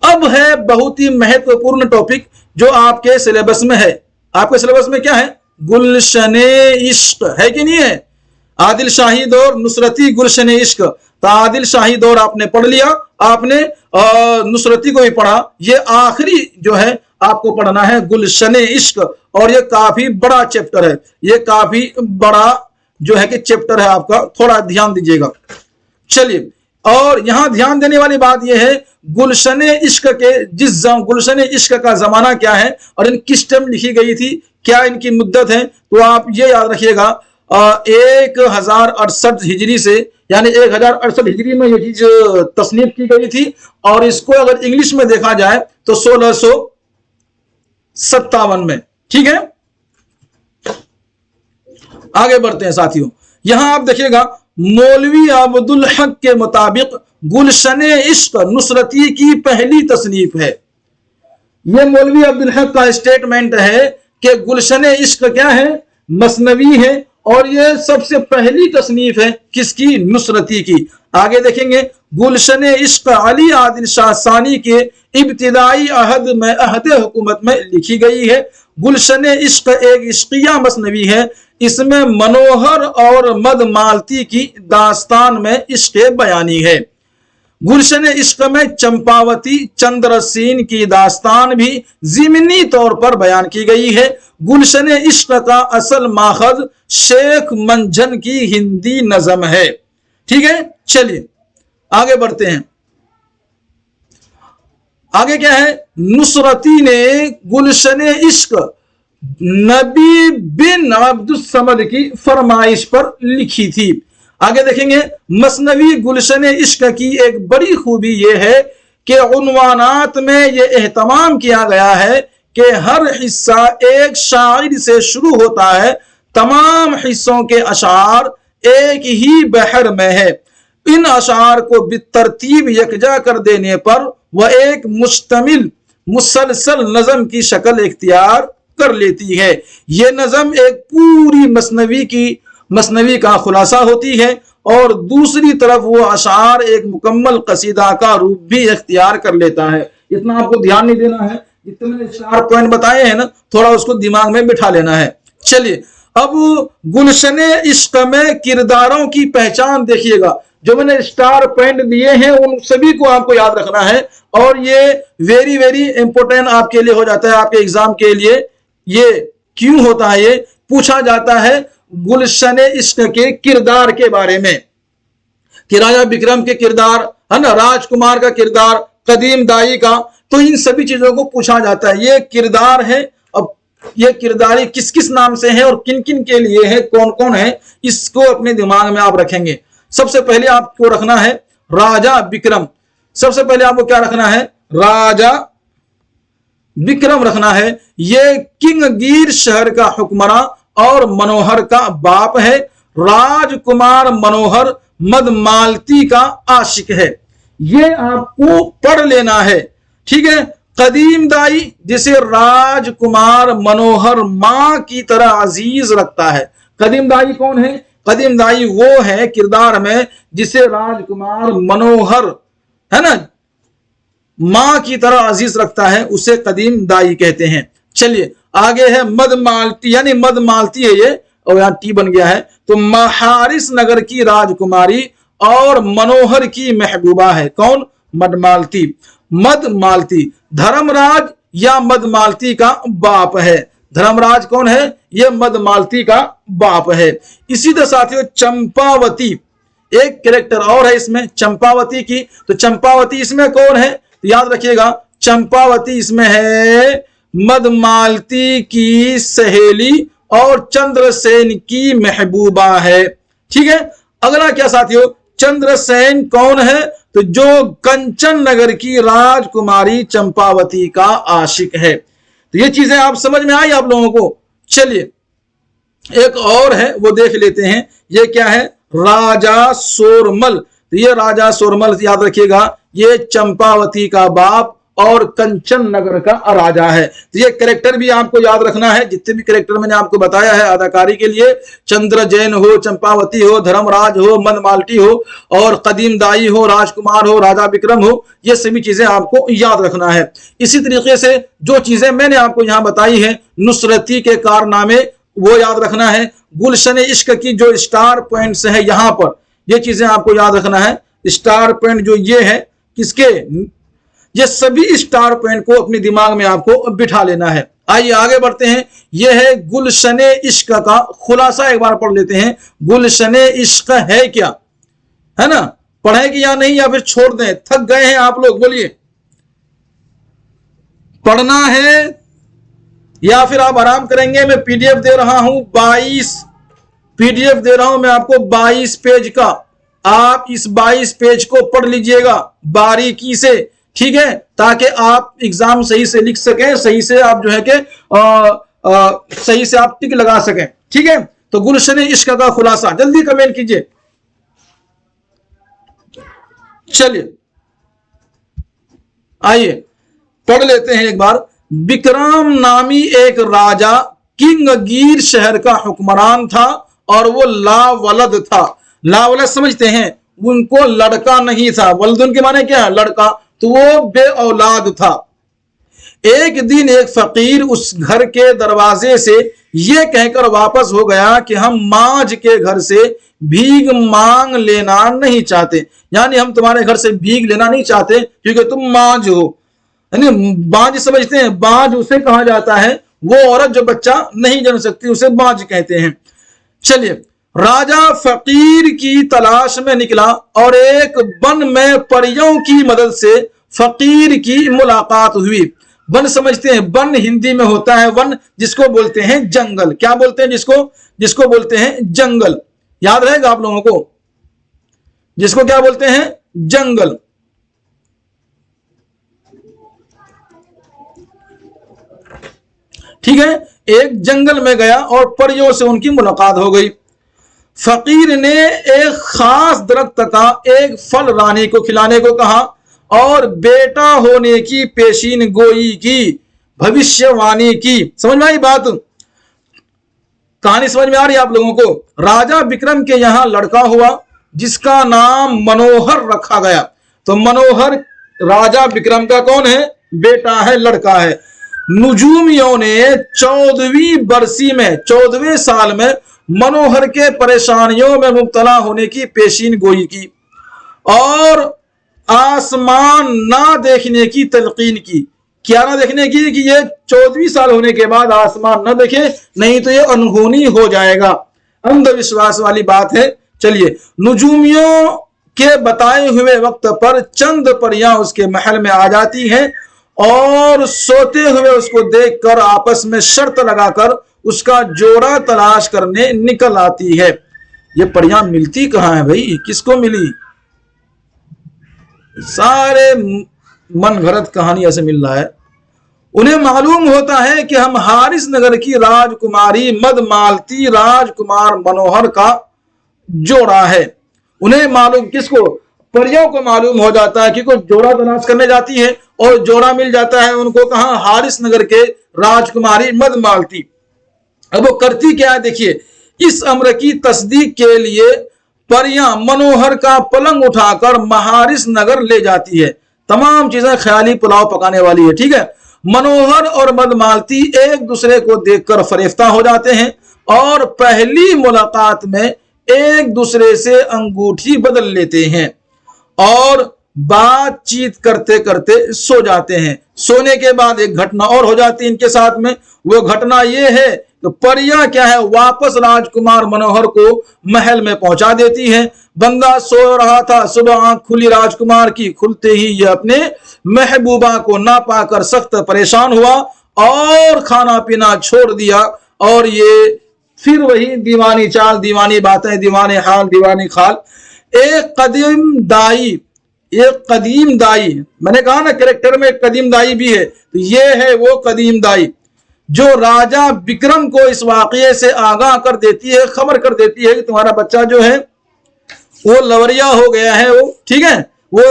अब है बहुत ही महत्वपूर्ण टॉपिक जो आपके सिलेबस में है। आपके सिलेबस में क्या है? गुलशने इश्क है कि नहीं है? आदिल शाही दौर, नुसरती, गुलशने इश्क। तो आदिल शाही दौर आपने पढ़ लिया, आपने नुसरती को भी पढ़ा। ये आखिरी जो है आपको पढ़ना है गुलशने इश्क, और ये काफी बड़ा चैप्टर है। ये काफी बड़ा जो है कि चैप्टर है आपका, थोड़ा ध्यान दीजिएगा। चलिए, और यहां ध्यान देने वाली बात यह है, गुलशने इश्क के गुलशने इश्क का जमाना क्या है और इन किस टाइम लिखी गई थी, क्या इनकी मुद्दत है, तो आप ये याद रखिएगा। 1068 हिजरी से, यानी 1068 हिजरी में ये चीज तसनीफ की गई थी, और इसको अगर इंग्लिश में देखा जाए तो 1657 में। ठीक है, आगे बढ़ते हैं साथियों। यहां आप देखिएगा, मौलवी अब्दुल हक के मुताबिक गुलशन इश्क नुसरती की पहली तसनीफ है। यह मौलवी अब्दुल हक का स्टेटमेंट है कि गुलशन इश्क क्या है, मसनवी है, और यह सबसे पहली तसनीफ है किसकी, नुसरती की। आगे देखेंगे, गुलशन इश्क अली आदिल शाह सानी के इब्तिदाई अहद में, अहद हुकूमत में लिखी गई है। गुलशन इश्क एक इश्किया मसनवी है। इसमें मनोहर और मद मालती की दास्तान में इश्क बयानी है। गुलशन इश्क में चंपावती चंद्रसेन की दास्तान भी ज़िमनी तौर पर बयान की गई है। गुलशन इश्क का असल माखज शेख मंझन की हिंदी नज़म है। ठीक है, चलिए आगे बढ़ते हैं। आगे क्या है, नुसरती ने गुलशन इश्क नबी बिन अब्दुस समद की फरमाइश पर लिखी थी। आगे देखेंगे, मसनवी गुलशन इश्क की एक बड़ी खूबी यह है कि उन्वानात में यह एहतमाम किया गया है कि हर हिस्सा एक शायर से शुरू होता है। तमाम हिस्सों के अशार एक ही बहर में है। इन अशार को बितरतीब यकजा कर देने पर वह एक मुश्तमिल मुसलसल नज़म की शक्ल इख्तियार कर लेती है। यह नज़म एक पूरी मसनवी का खुलासा होती है, और दूसरी तरफ वो अशार एक मुकम्मल कसीदा का रूप भी इख्तियार कर लेता है। इतना आपको ध्यान नहीं देना है, जितने मैंने 4 पॉइंट बताए हैं ना, थोड़ा उसको दिमाग में बिठा लेना है। चलिए, अब गुलशन इश्क में किरदारों की पहचान देखिएगा। जो मैंने स्टार पॉइंट दिए हैं उन सभी को आपको याद रखना है, और ये वेरी वेरी इंपॉर्टेंट आपके लिए हो जाता है। आपके एग्जाम के लिए ये क्यों होता है, ये पूछा जाता है गुलशन इश्क के किरदार के बारे में, कि राजा विक्रम के किरदार है ना, राजकुमार का किरदार, कदीम दाई का, तो इन सभी चीजों को पूछा जाता है। ये किरदार है, अब ये किरदारी किस किस नाम से है और किन किन के लिए है, कौन कौन है, इसको अपने दिमाग में आप रखेंगे। सबसे पहले आपको रखना है राजा विक्रम। सबसे पहले आपको क्या रखना है, राजा विक्रम रखना है। ये किंगगीर शहर का हुक्मरान और मनोहर का बाप है। राजकुमार मनोहर मदमालती का आशिक है। ये आपको पढ़ लेना है। ठीक है, कदीम दाई जिसे राजकुमार मनोहर मां की तरह अजीज रखता है। कदीम दाई कौन है, कदीम दाई वो है किरदार में जिसे राजकुमार मनोहर है ना मां की तरह अजीज रखता है, उसे कदीम दाई कहते हैं। चलिए आगे है मदमालती, यानी मदमालती है ये, और यहां टी बन गया है, तो महारिस नगर की राजकुमारी और मनोहर की महबूबा है। कौन, मदमालती। मदमालती धर्मराज या मदमालती का बाप है। धर्मराज कौन है, ये मदमालती का बाप है। इसी तरह साथियों चंपावती एक कैरेक्टर और है इसमें, चंपावती की। तो चंपावती इसमें कौन है, तो याद रखिएगा चंपावती इसमें है मदमालती की सहेली और चंद्रसेन की महबूबा है। ठीक है, अगला क्या साथियों, चंद्रसेन कौन है, तो जो कंचन नगर की राजकुमारी चंपावती का आशिक है। तो ये चीजें आप समझ में आई आप लोगों को। चलिए एक और है वो देख लेते हैं, ये क्या है, राजा सोरमल। तो ये राजा सोरमल याद रखिएगा, ये चंपावती का बाप और कंचन नगर का राजा है। तो ये कैरेक्टर भी आपको याद रखना है। जितने भी कैरेक्टर मैंने आपको बताया है अदाकारी के लिए, चंद्रजैन हो, चंपावती हो, धर्मराज हो, मनमालती हो, और कदीम दाई हो, राजकुमार हो, राजा विक्रम हो, ये सभी चीजें आपको याद रखना है। इसी तरीके से जो चीजें मैंने आपको यहाँ बताई है, नुसरती के कारनामे, वो याद रखना है। गुलशन इश्क की जो स्टार पॉइंट्स है यहाँ पर, ये चीजें आपको याद रखना है। स्टार पॉइंट जो ये है किसके, ये सभी स्टार पॉइंट को अपने दिमाग में आपको बिठा लेना है। आइए आगे बढ़ते हैं। यह है गुलशन इश्क का खुलासा, एक बार पढ़ लेते हैं। गुलशन इश्क है क्या, है ना, पढ़ेंगे या नहीं, या फिर छोड़ दें, थक गए हैं आप लोग, बोलिए पढ़ना है या फिर आप आराम करेंगे। मैं पीडीएफ दे रहा हूं 22 PDF दे रहा हूं मैं आपको 22 पेज का, आप इस 22 पेज को पढ़ लीजिएगा बारीकी से, ठीक है, ताकि आप एग्जाम सही से लिख सकें, सही से आप जो है कि सही से आप टिक लगा सकें, ठीक है। तो गुलशन इश्क का खुलासा, जल्दी कमेंट कीजिए। चलिए आइए पढ़ लेते हैं एक बार। विक्रम नामी एक राजा किंगगीर शहर का हुक्मरान था और वो लावलद था। लावलद समझते हैं, उनको लड़का नहीं था। वलदुन के माने क्या है? लड़का। तो वो बे औलाद था। एक दिन एक फकीर उस घर के दरवाजे से ये कहकर वापस हो गया कि हम मांझ के घर से भीख मांग लेना नहीं चाहते, यानी हम तुम्हारे घर से भीख लेना नहीं चाहते क्योंकि तुम मांझ हो। यानी बांझ समझते हैं, बांझ उसे कहा जाता है वो औरत जो बच्चा नहीं जन सकती, उसे बांझ कहते हैं। चलिए, राजा फकीर की तलाश में निकला और एक वन में परियों की मदद से फकीर की मुलाकात हुई। वन समझते हैं, वन हिंदी में होता है वन, जिसको बोलते हैं जंगल। क्या बोलते हैं? जिसको बोलते हैं जंगल। याद रहेगा आप लोगों को, जिसको क्या बोलते हैं? जंगल। ठीक है, एक जंगल में गया और परियों से उनकी मुलाकात हो गई। फकीर ने एक खास दरख्त का एक फल रानी को खिलाने को कहा और बेटा होने की पेशीन गोई की, भविष्यवाणी की। समझ में आई बात? कहानी समझ में आ रही है आप लोगों को? राजा विक्रम के यहां लड़का हुआ जिसका नाम मनोहर रखा गया। तो मनोहर राजा विक्रम का कौन है? बेटा है, लड़का है। नुजूमियों ने 14वीं बरसी में, 14वें साल में मनोहर के परेशानियों में मुब्तला होने की पेशीन गोई की और आसमान ना देखने की तलकीन की। क्या ना देखने की? कि ये 14वीं साल होने के बाद आसमान ना देखे, नहीं तो ये अनहोनी हो जाएगा। अंधविश्वास वाली बात है। चलिए, नुजूमियों के बताए हुए वक्त पर चंद परियां उसके महल में आ जाती हैं और सोते हुए उसको देखकर आपस में शर्त लगाकर उसका जोड़ा तलाश करने निकल आती है। ये परियां मिलती कहां है भाई? किसको मिली? सारे मन घड़त कहानी ऐसे मिल रहा है। उन्हें मालूम होता है कि हम हारिस नगर की राजकुमारी मदमालती राजकुमार मनोहर का जोड़ा है। उन्हें मालूम, किसको? परियों को मालूम हो जाता है कि कोई जोड़ा तलाश करने जाती है और जोड़ा मिल जाता है उनको। कहां? हारिस नगर के राजकुमारी मदमालती। अब वो करती क्या है देखिए। इस अम्र की तस्दीक के लिए परियां मनोहर का पलंग उठाकर महारिस नगर ले जाती है। तमाम चीजें ख्याली पुलाव पकाने वाली है, ठीक है। मनोहर और मदमालती एक दूसरे को देखकर फरेफ्ता हो जाते हैं और पहली मुलाकात में एक दूसरे से अंगूठी बदल लेते हैं और बातचीत करते करते सो जाते हैं। सोने के बाद एक घटना और हो जाती है इनके साथ में। वो घटना ये है, तो परियां क्या है, वापस राजकुमार मनोहर को महल में पहुंचा देती है। बंदा सो रहा था, सुबह आंख खुली राजकुमार की। खुलते ही ये अपने महबूबा को ना पाकर सख्त परेशान हुआ और खाना पीना छोड़ दिया और ये फिर वही दीवानी चाल, दीवानी बातें, दीवाने हाल, दीवानी खाल। एक कदीम दाई, मैंने कहा ना कैरेक्टर में एक कदीम दाई भी है, तो ये है वो कदीम दाई जो राजा विक्रम को इस वाकये से आगाह कर देती है, खबर कर देती है कि तुम्हारा बच्चा जो है वो लवरिया हो गया है, वो ठीक है, वो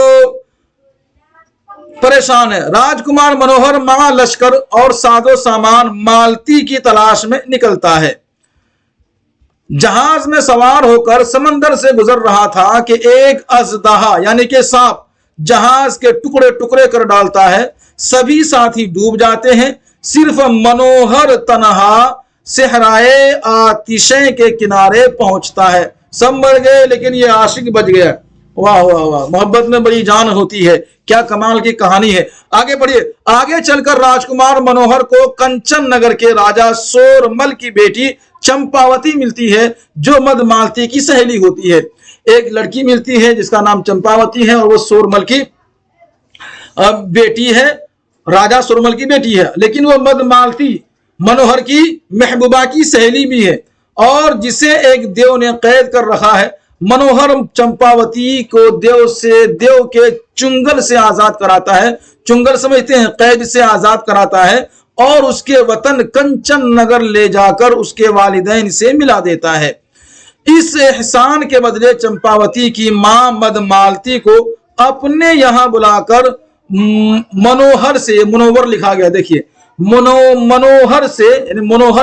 परेशान है। राजकुमार मनोहर महा लश्कर और सादो सामान मालती की तलाश में निकलता है। जहाज में सवार होकर समंदर से गुजर रहा था कि एक अजदहा यानी कि सांप जहाज के टुकड़े टुकड़े कर डालता है। सभी साथी डूब जाते हैं, सिर्फ मनोहर तनहा सहराए आतिशे के किनारे पहुंचता है। सब मर गए लेकिन ये आशिक बच गया। वाह वाह वाह, मोहब्बत में बड़ी जान होती है। क्या कमाल की कहानी है। आगे बढ़िए। आगे चलकर राजकुमार मनोहर को कंचन नगर के राजा सोरमल की बेटी चंपावती मिलती है जो मदमालती की सहेली होती है। एक लड़की मिलती है जिसका नाम चंपावती है और वो सोरमल की बेटी है, राजा सोरमल की बेटी है, लेकिन वो मदमालती मनोहर की महबूबा की सहेली भी है। और जिसे एक देव ने कैद कर रखा है। मनोहर चंपावती को देव के चुंगल से आजाद कराता है, चुंगल समझते हैं, कैद से आजाद कराता है और उसके वतन कंचन नगर ले जाकर उसके वालिदैन से मिला देता है। इस एहसान के बदले चंपावती की मां मदमालती को अपने यहां बुलाकर मनोहर से, मनोवर लिखा गया देखिए, मनोहर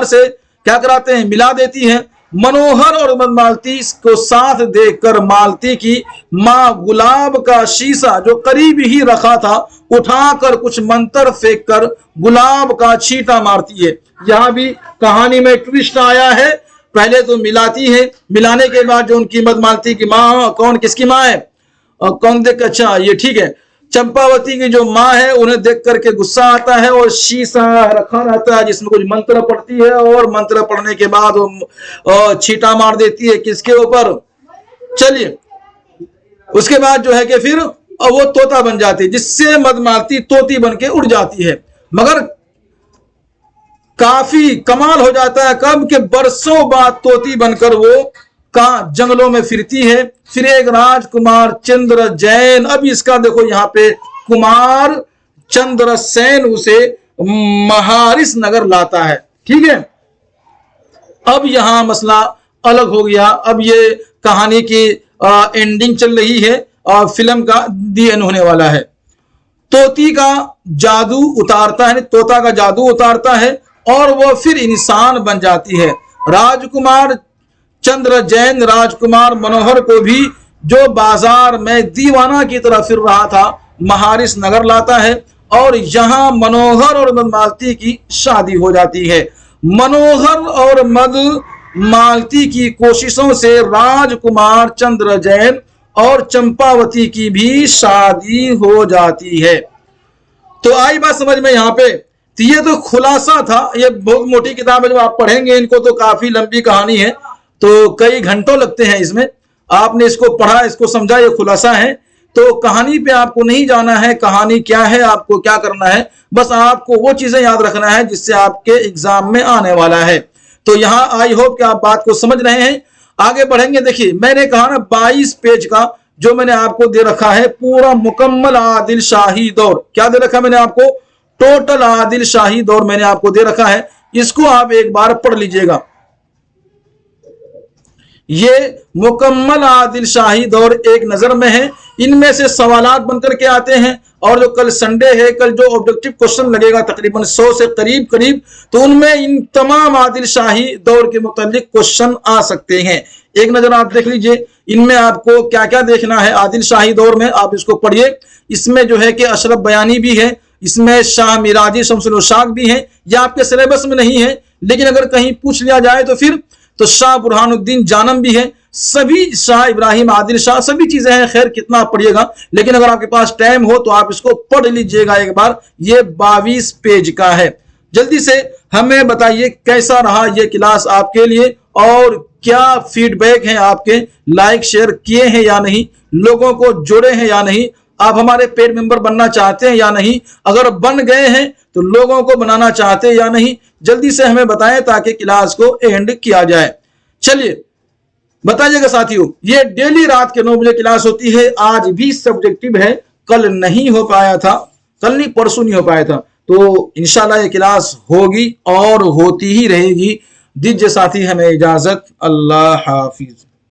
से क्या कराते हैं, मिला देती हैं। मनोहर और मदमालती को साथ देखकर मालती की मां गुलाब का शीशा जो करीब ही रखा था उठाकर कुछ मंत्र फेंक कर गुलाब का छींटा मारती है। यहां भी कहानी में ट्विस्ट आया है। पहले तो मिलाती है, मिलाने के बाद जो उनकी मदमालती की मां, कौन किसकी मां है, कौन देख, अच्छा ये ठीक है, चंपावती की जो मां है उन्हें देख करके गुस्सा आता है और शीशा रखा रहता है जिसमें कुछ मंत्र पढ़ती है और मंत्र पढ़ने के बाद वो छींटा मार देती है किसके ऊपर, चलिए उसके बाद जो है कि फिर वो तोता बन जाती है जिससे मदमालती तोती बन के उड़ जाती है। मगर काफी कमाल हो जाता है कब के बरसों बाद तोती बनकर वो का जंगलों में फिरती है। फिर एक राजकुमार चंद्र जैन, अब इसका देखो यहाँ पे कुमार चंद्र सेन उसे महारिस नगर लाता है, ठीक है। अब यहां मसला अलग हो गया। अब ये कहानी की एंडिंग चल रही है और फिल्म का दी एंड होने वाला है। तोती का जादू उतारता है, तोता का जादू उतारता है और वो फिर इंसान बन जाती है। राजकुमार चंद्र जैन राजकुमार मनोहर को भी जो बाजार में दीवाना की तरह फिर रहा था महारिस नगर लाता है और यहां मनोहर और मदमालती की शादी हो जाती है। मनोहर और मदमालती की कोशिशों से राजकुमार चंद्र जैन और चंपावती की भी शादी हो जाती है। तो आई बात समझ में यहाँ पे। तो ये तो खुलासा था, ये बहुत मोटी किताब है, जब आप पढ़ेंगे इनको तो काफी लंबी कहानी है, तो कई घंटों लगते हैं इसमें। आपने इसको पढ़ा, इसको समझा, ये खुलासा है। तो कहानी पे आपको नहीं जाना है, कहानी क्या है, आपको क्या करना है, बस आपको वो चीजें याद रखना है जिससे आपके एग्जाम में आने वाला है। तो यहाँ आई होप कि आप बात को समझ रहे हैं। आगे बढ़ेंगे। देखिए मैंने कहा ना 22 पेज का जो मैंने आपको दे रखा है पूरा मुकम्मल आदिल शाही दौर, क्या दे रखा है मैंने आपको, टोटल आदिल शाही दौर मैंने आपको दे रखा है। इसको आप एक बार पढ़ लीजिएगा। ये मुकम्मल आदिल शाही दौर एक नजर में है। इनमें से सवालात बनकर के आते हैं और जो कल संडे है, कल जो ऑब्जेक्टिव क्वेश्चन लगेगा तकरीबन 100 से करीब, तो उनमें इन तमाम आदिल शाही दौर के मुतालिक क्वेश्चन आ सकते हैं। एक नजर आप देख लीजिए इनमें आपको क्या क्या देखना है आदिल शाही दौर में, आप इसको पढ़िए। इसमें जो है कि अशरफ बयानी भी है, इसमें शाह मिराजी शमसुल उशाक भी है। यह आपके सिलेबस में नहीं है, लेकिन अगर कहीं पूछ लिया जाए तो फिर तो शाह बुरहानुद्दीन जानम भी है, सभी शाह इब्राहिम आदिल शाह, सभी चीजें हैं। खैर कितना आप पढ़िएगा, लेकिन अगर आपके पास टाइम हो तो आप इसको पढ़ लीजिएगा एक बार। ये 22 पेज का है। जल्दी से हमें बताइए कैसा रहा ये क्लास आपके लिए और क्या फीडबैक है आपके, लाइक शेयर किए हैं या नहीं, लोगों को जोड़े हैं या नहीं, आप हमारे पेड मेंबर बनना चाहते हैं या नहीं, अगर बन गए हैं तो लोगों को बनाना चाहते हैं या नहीं, जल्दी से हमें बताएं ताकि क्लास को एंड किया जाए। चलिए बताइएगा साथियों। ये डेली रात के 9 बजे क्लास होती है। आज भी सब्जेक्टिव है, कल नहीं हो पाया था, कल नहीं परसों नहीं हो पाया था, तो इंशाल्लाह ये क्लास होगी और होती ही रहेगी। दीजिए साथी हमें इजाजत, अल्लाह हाफिज।